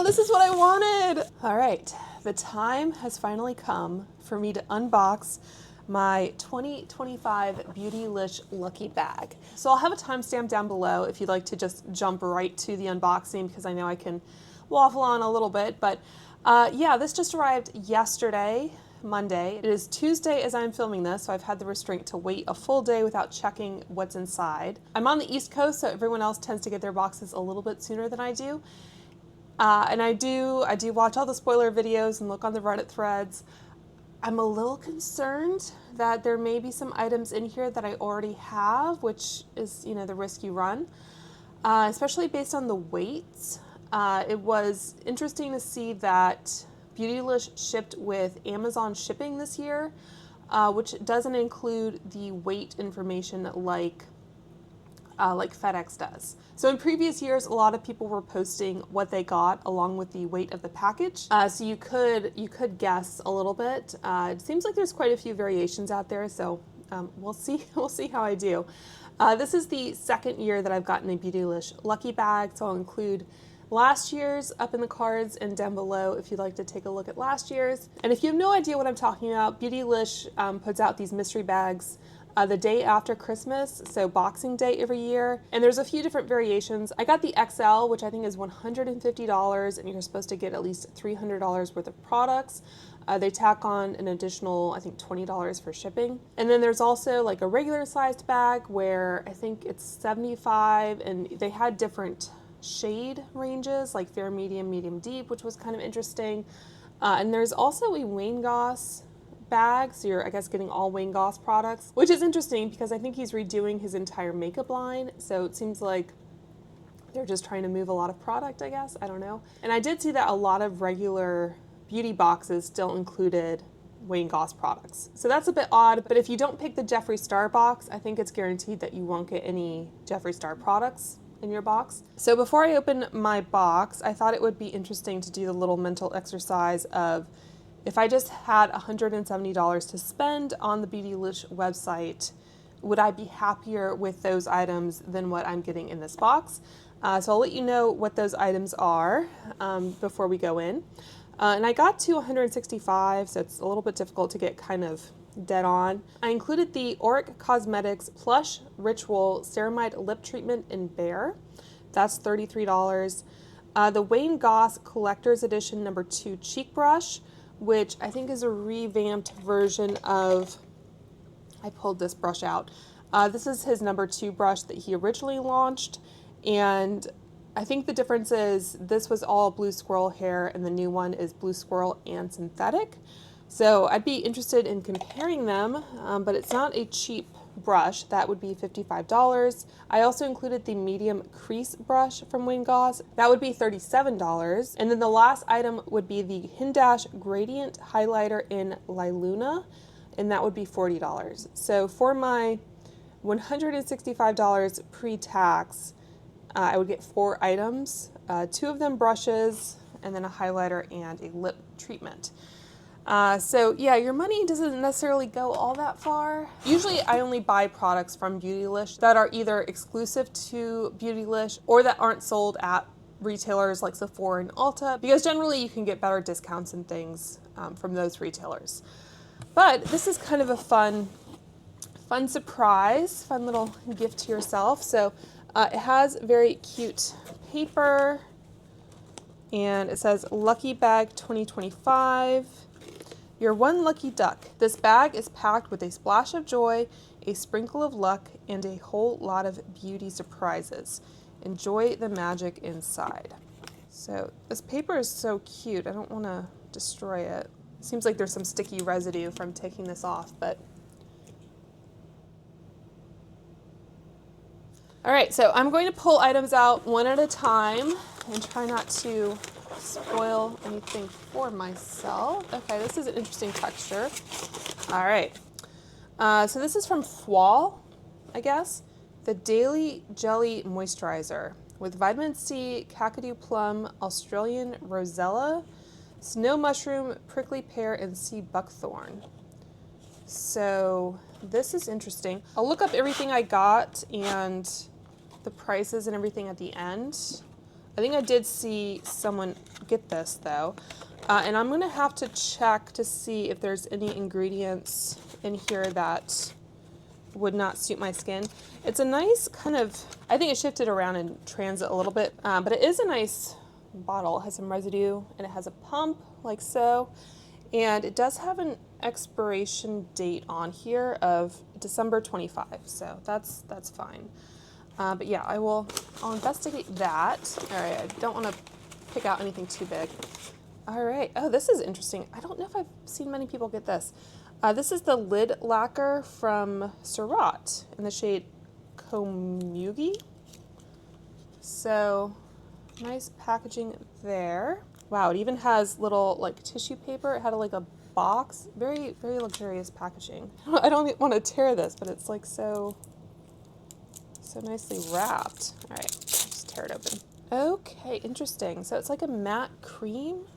this is what I wanted. All right, the time has finally come for me to unbox my 2025 Beautylish Lucky Bag. So I'll have a timestamp down below if you'd like to just jump right to the unboxing, because I know I can waffle on a little bit, but yeah, this just arrived yesterday, Monday. It is Tuesday as I'm filming this, so I've had the restraint to wait a full day without checking what's inside. I'm on the East Coast, so everyone else tends to get their boxes a little bit sooner than I do. And I do watch all the spoiler videos and look on the Reddit threads. I'm a little concerned that there may be some items in here that I already have, which is, you know, the risk you run, especially based on the weights. It was interesting to see that Beautylish shipped with Amazon shipping this year, which doesn't include the weight information like FedEx does. So in previous years, a lot of people were posting what they got along with the weight of the package. So you could guess a little bit. It seems like there's quite a few variations out there, so we'll see how I do. This is the second year that I've gotten a Beautylish Lucky Bag, so I'll include last year's up in the cards and down below if you'd like to take a look at last year's. And if you have no idea what I'm talking about, Beautylish puts out these mystery bags the day after Christmas, so Boxing Day every year. And there's a few different variations. I got the XL, which I think is $150, and you're supposed to get at least $300 worth of products. They tack on an additional, I think, $20 for shipping. And then there's also like a regular sized bag where I think it's $75, and they had different shade ranges like fair, medium, medium deep, which was kind of interesting. And there's also a Wayne Goss bag, so you're, I guess, getting all Wayne Goss products, which is interesting because I think he's redoing his entire makeup line, so it seems like they're just trying to move a lot of product, I guess. I don't know. And I did see that a lot of regular beauty boxes still included Wayne Goss products, so that's a bit odd. But if you don't pick the Jeffree Star box, I think it's guaranteed that you won't get any Jeffree Star products in your box. So before I open my box, I thought it would be interesting to do the little mental exercise of, if I just had $170 to spend on the Beautylish website, would I be happier with those items than what I'm getting in this box? So I'll let you know what those items are before we go in. And I got to 165, so it's a little bit difficult to get kind of dead on. I included the Auric Cosmetics Plush Ritual Ceramide Lip Treatment in Bare. That's $33. The Wayne Goss Collector's Edition No. 2 Cheek Brush, which I think is a revamped version of, I pulled this brush out. This is his No. 2 brush that he originally launched, and I think the difference is this was all blue squirrel hair and the new one is blue squirrel and synthetic. So I'd be interested in comparing them, but it's not a cheap brush. That would be $55. I also included the medium crease brush from Wayne Goss. That would be $37. And then the last item would be the Hindash Gradient Highlighter in Liluna, and that would be $40. So for my $165 pre-tax, I would get 4 items, 2 of them brushes, and then a highlighter and a lip treatment. So yeah, your money doesn't necessarily go all that far. Usually I only buy products from Beautylish that are either exclusive to Beautylish or that aren't sold at retailers like Sephora and Ulta, because generally you can get better discounts and things from those retailers. But this is kind of a fun surprise, fun little gift to yourself. So it has very cute paper, and it says Lucky Bag 2025. You're one lucky duck. This bag is packed with a splash of joy, a sprinkle of luck, and a whole lot of beauty surprises. Enjoy the magic inside. So this paper is so cute. I don't want to destroy it. Seems like there's some sticky residue from taking this off, but. All right, so I'm going to pull items out one at a time and try not to spoil anything for myself. Okay, this is an interesting texture. All right, so this is from Fwall, I guess. The Daily Jelly Moisturizer with vitamin C, Kakadu Plum, Australian Rosella, Snow Mushroom, Prickly Pear, and Sea Buckthorn. So this is interesting. I'll look up everything I got and the prices and everything at the end. I think I did see someone get this though. And I'm gonna have to check to see if there's any ingredients in here that would not suit my skin. It's a nice kind of, I think it shifted around in transit a little bit, but it is a nice bottle. It has some residue and it has a pump like so. And it does have an expiration date on here of December 25, so that's fine. But yeah, I'll investigate that. All right, I don't want to pick out anything too big. All right, oh, this is interesting. I don't know if I've seen many people get this. This is the lid lacquer from Surratt in the shade Komugi. So nice packaging there. Wow, it even has little like tissue paper. It had like a box. Very, very luxurious packaging. I don't want to tear this, but it's like so nicely wrapped. All right, just tear it open. Okay, interesting. So it's like a matte cream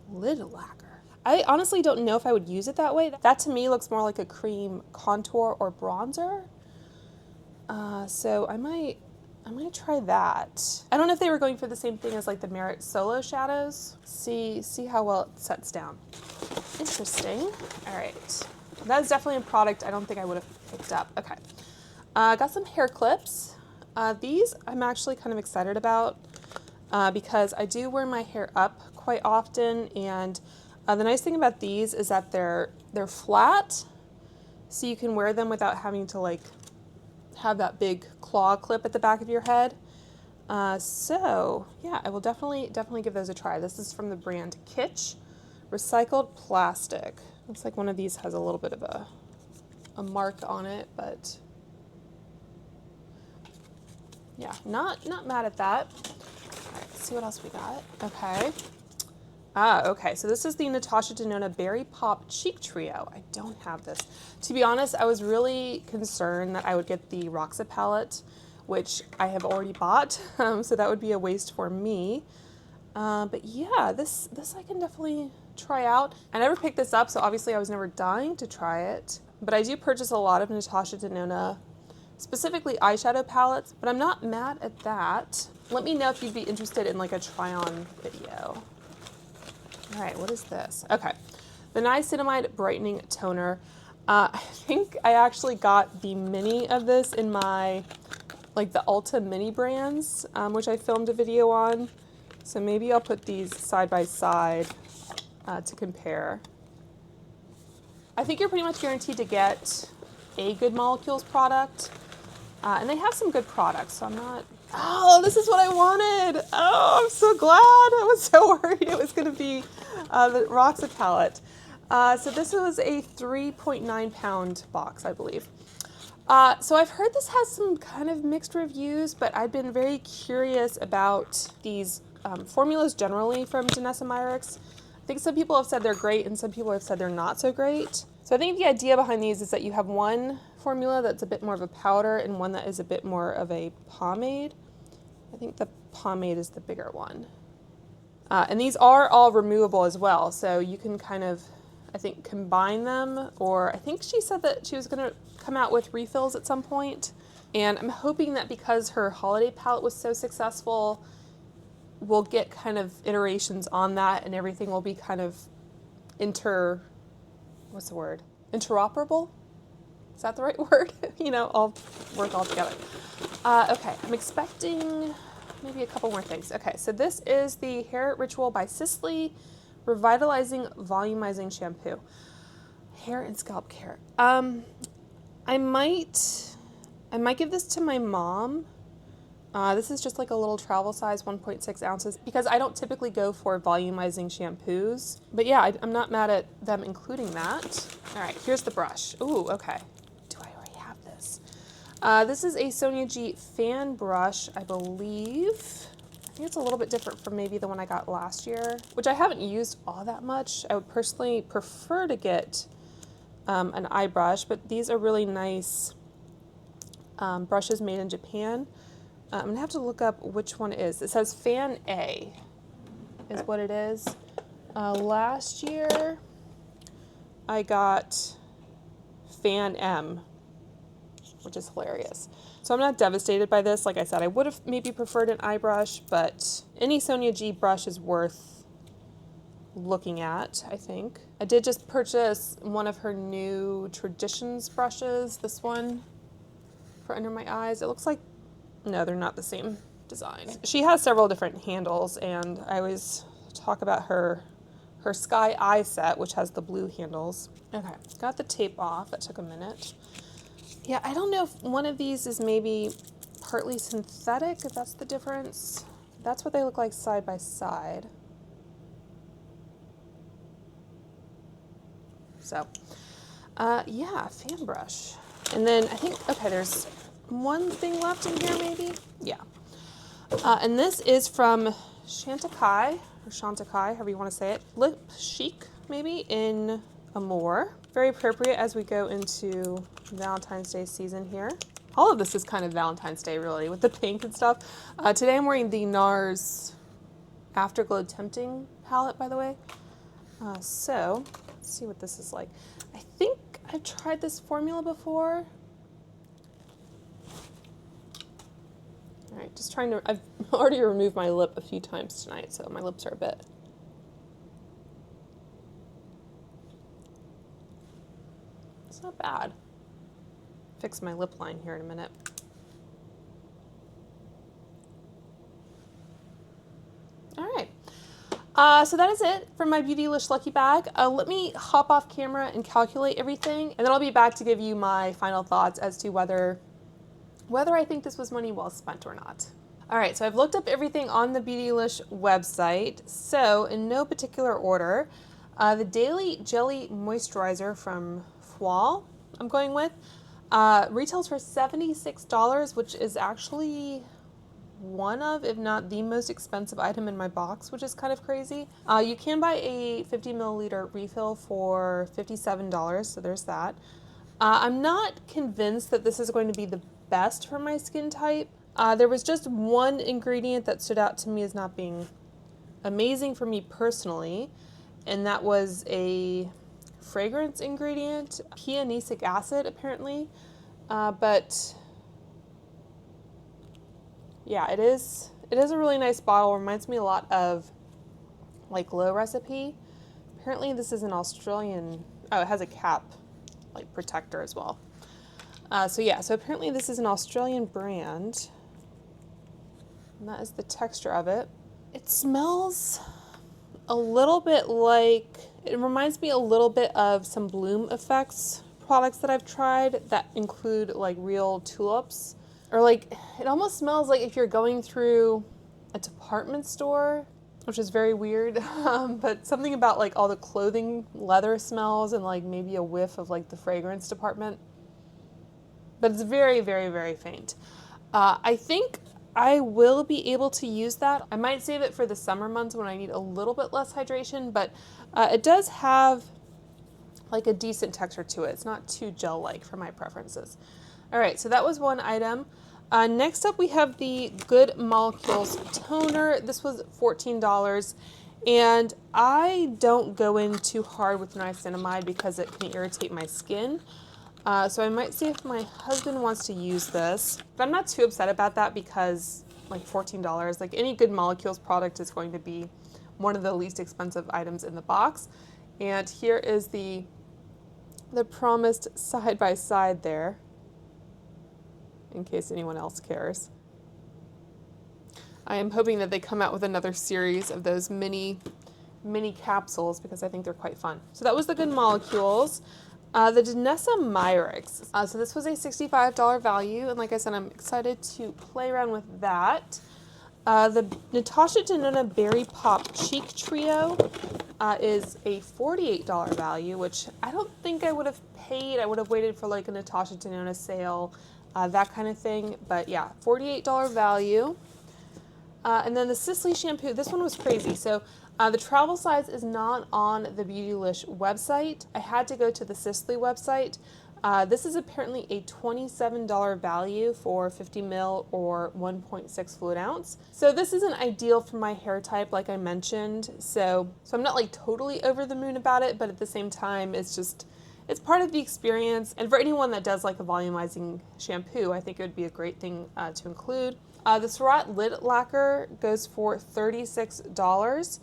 lid lacquer. I honestly don't know if I would use it that way. That to me looks more like a cream contour or bronzer. So I might try that. I don't know if they were going for the same thing as like the Merit Solo Shadows. See how well it sets down. Interesting. All right. That is definitely a product I don't think I would have picked up. Okay. Got some hair clips. These I'm actually kind of excited about because I do wear my hair up quite often, and the nice thing about these is that they're flat, so you can wear them without having to like have that big claw clip at the back of your head. So yeah, I will definitely give those a try. This is from the brand Kitsch, recycled plastic. Looks like one of these has a little bit of a mark on it, but yeah, not mad at that. All right, let's see what else we got. Okay. Okay, so this is the Natasha Denona Berry Pop Cheek Trio. I don't have this. To be honest, I was really concerned that I would get the Roxa palette, which I have already bought, so that would be a waste for me. But yeah, this I can definitely try out. I never picked this up, so obviously I was never dying to try it. But I do purchase a lot of Natasha Denona, specifically eyeshadow palettes, but I'm not mad at that. Let me know if you'd be interested in like a try-on video. All right, what is this? Okay, the Niacinamide Brightening Toner. I think I actually got the mini of this in my, like the Ulta mini brands, which I filmed a video on. So maybe I'll put these side by side to compare. I think you're pretty much guaranteed to get a Good Molecules product, and they have some good products, so I'm not. Oh, this is what I wanted. Oh, I'm so glad. I was so worried it was going to be the Roxa palette. So this was a 3.9 pound box, I believe. So I've heard this has some kind of mixed reviews, but I've been very curious about these formulas generally from Danessa Myricks. I think some people have said they're great and some people have said they're not so great. So I think the idea behind these is that you have one formula that's a bit more of a powder and one that is a bit more of a pomade. I think the pomade is the bigger one. And these are all removable as well, so you can kind of, I think, combine them, or I think she said that she was going to come out with refills at some point. And I'm hoping that because her holiday palette was so successful, we'll get kind of iterations on that and everything will be kind of interoperable? Is that the right word? You know, all work all together. Okay, I'm expecting maybe a couple more things. Okay, so this is the Hair Ritual by Sisley Revitalizing Volumizing Shampoo. Hair and scalp care. I might give this to my mom. This is just like a little travel size, 1.6 ounces, because I don't typically go for volumizing shampoos. But yeah, I'm not mad at them including that. All right, here's the brush. Ooh, okay. Do I already have this? This is a Sonia G fan brush, I believe. I think it's a little bit different from maybe the one I got last year, which I haven't used all that much. I would personally prefer to get an eye brush, but these are really nice brushes made in Japan. I'm gonna have to look up which one it is. It says Fan A is what it is. Last year I got Fan M. which is hilarious. So I'm not devastated by this. Like I said, I would have maybe preferred an eye brush, but any Sonia G brush is worth looking at, I think. I did just purchase one of her new Traditions brushes, this one for under my eyes. It looks like, no, they're not the same design. She has several different handles, and I always talk about her Sky Eye set, which has the blue handles. Okay, got the tape off. That took a minute. Yeah, I don't know if one of these is maybe partly synthetic, if that's the difference. That's what they look like side by side. So, yeah, fan brush. And then I think, okay, there's one thing left in here maybe? Yeah. And this is from Chantecaille, or Chantecaille, however you want to say it. Lip Chic, maybe, in Amour. Very appropriate as we go into Valentine's Day season here. All of this is kind of Valentine's Day, really, with the pink and stuff. Today I'm wearing the NARS Afterglow Tempting palette, by the way. So, let's see what this is like. I think I've tried this formula before. All right, just trying to, I've already removed my lip a few times tonight, so my lips are a bit. It's not bad. Fix my lip line here in a minute. All right. So that is it for my Beautylish Lucky Bag. Let me hop off camera and calculate everything, and then I'll be back to give you my final thoughts as to whether I think this was money well spent or not. All right, so I've looked up everything on the Beautylish website. So in no particular order, the Daily Jelly Moisturizer from Fwall, I'm going with, retails for $76, which is actually one of, if not the most expensive item in my box, which is kind of crazy. You can buy a 50 milliliter refill for $57, so there's that. I'm not convinced that this is going to be the best for my skin type. There was just one ingredient that stood out to me as not being amazing for me personally, and that was a fragrance ingredient, pianesic acid apparently, but yeah, it is a really nice bottle. Reminds me a lot of like Glow Recipe. Apparently this is an Australian, oh, it has a cap like protector as well. So yeah, so apparently this is an Australian brand, and that is the texture of it. It smells a little bit like, it reminds me a little bit of some Bloom Effects products that I've tried that include like real tulips, or like, it almost smells like if you're going through a department store, which is very weird, but something about like all the clothing leather smells and like maybe a whiff of like the fragrance department. But it's very, very, very faint. I think I will be able to use that. I might save it for the summer months when I need a little bit less hydration, but it does have like a decent texture to it. It's not too gel-like for my preferences. All right, so that was one item. Next up we have the Good Molecules toner. This was $14, and I don't go in too hard with niacinamide because it can irritate my skin. So I might see if my husband wants to use this, but I'm not too upset about that because like $14, like any Good Molecules product is going to be one of the least expensive items in the box. And here is the promised side by side there, in case anyone else cares. I am hoping that they come out with another series of those mini capsules because I think they're quite fun. So that was the Good Molecules. The Danessa Myricks. So this was a $65 value, and like I said, I'm excited to play around with that. The Natasha Denona Berry Pop Cheek Trio is a $48 value, which I don't think I would have paid. I would have waited for like a Natasha Denona sale, that kind of thing. But yeah, $48 value. And then the Sisley shampoo, this one was crazy. So the travel size is not on the Beautylish website. I had to go to the Sisley website. This is apparently a $27 value for 50 ml or 1.6 fluid ounce. So this isn't ideal for my hair type, like I mentioned. So I'm not like totally over the moon about it, but at the same time, it's it's part of the experience. And for anyone that does like a volumizing shampoo, I think it would be a great thing to include. The Surratt lid lacquer goes for $36.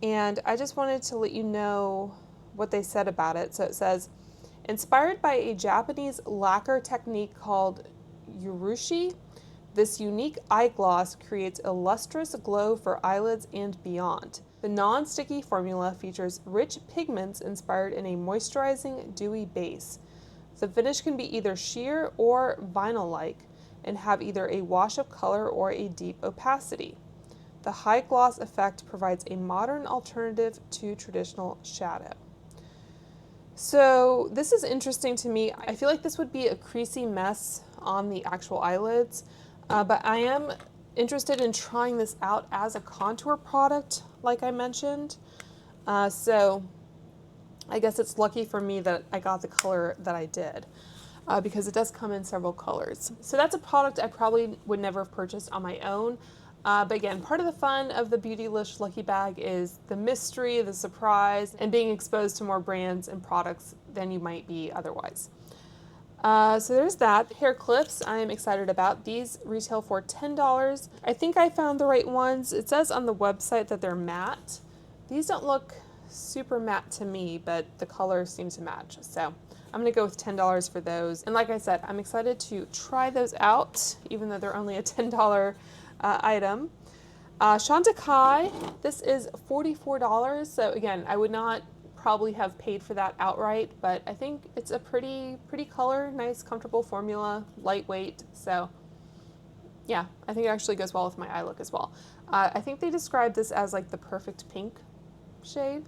And I just wanted to let you know what they said about it. So it says, inspired by a Japanese lacquer technique called urushi, this unique eye gloss creates a lustrous glow for eyelids and beyond. The non-sticky formula features rich pigments inspired in a moisturizing, dewy base. The finish can be either sheer or vinyl-like and have either a wash of color or a deep opacity. The high gloss effect provides a modern alternative to traditional shadow. So this is interesting to me. I feel like this would be a creasy mess on the actual eyelids, but I am interested in trying this out as a contour product, like I mentioned. So I guess it's lucky for me that I got the color that I did, because it does come in several colors. So that's a product I probably would never have purchased on my own. But again, part of the fun of the Beautylish Lucky Bag is the mystery, the surprise, and being exposed to more brands and products than you might be otherwise. So there's that. Hair clips I am excited about. These retail for $10. I think I found the right ones. It says on the website that they're matte. These don't look super matte to me, but the colors seem to match. So I'm gonna go with $10 for those. And like I said, I'm excited to try those out, even though they're only a $10 item. Chantecaille, this is $44. So again, I would not probably have paid for that outright, but I think it's a pretty color, nice, comfortable formula, lightweight. So yeah, I think it actually goes well with my eye look as well. I think they described this as like the perfect pink shade.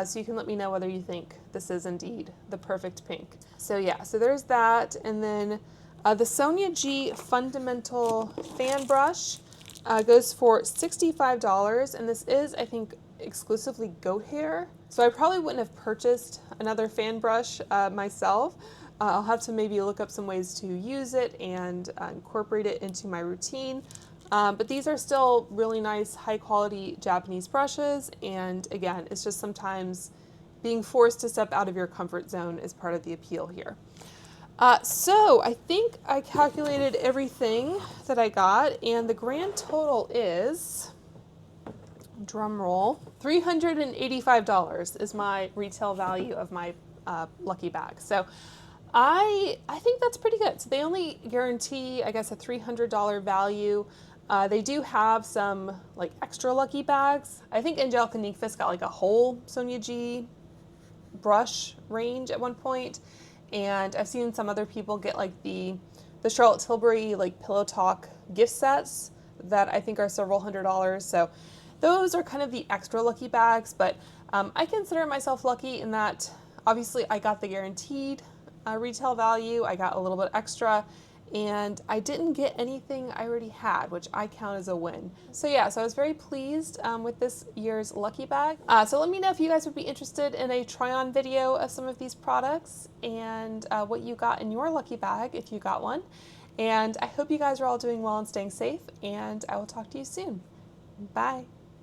So you can let me know whether you think this is indeed the perfect pink. So yeah, so there's that. And then the Sonia G Fundamental Fan Brush goes for $65. And this is, I think, exclusively goat hair. So I probably wouldn't have purchased another fan brush myself. I'll have to maybe look up some ways to use it and incorporate it into my routine. But these are still really nice, high quality Japanese brushes. And again, it's just sometimes being forced to step out of your comfort zone is part of the appeal here. So I think I calculated everything that I got, and the grand total is, drum roll, $385 is my retail value of my Lucky Bag. So I think that's pretty good. So they only guarantee, I guess, a $300 value. They do have some like extra Lucky Bags. I think Angelica Nyqvist got like a whole Sonia G brush range at one point, and I've seen some other people get like the Charlotte Tilbury like Pillow Talk gift sets that I think are several $100s. So those are kind of the extra Lucky Bags, but I consider myself lucky in that obviously I got the guaranteed retail value, I got a little bit extra, and I didn't get anything I already had, which I count as a win. So yeah, so I was very pleased with this year's Lucky Bag. So let me know if you guys would be interested in a try-on video of some of these products and what you got in your Lucky Bag if you got one. And I hope you guys are all doing well and staying safe, and I will talk to you soon. Bye.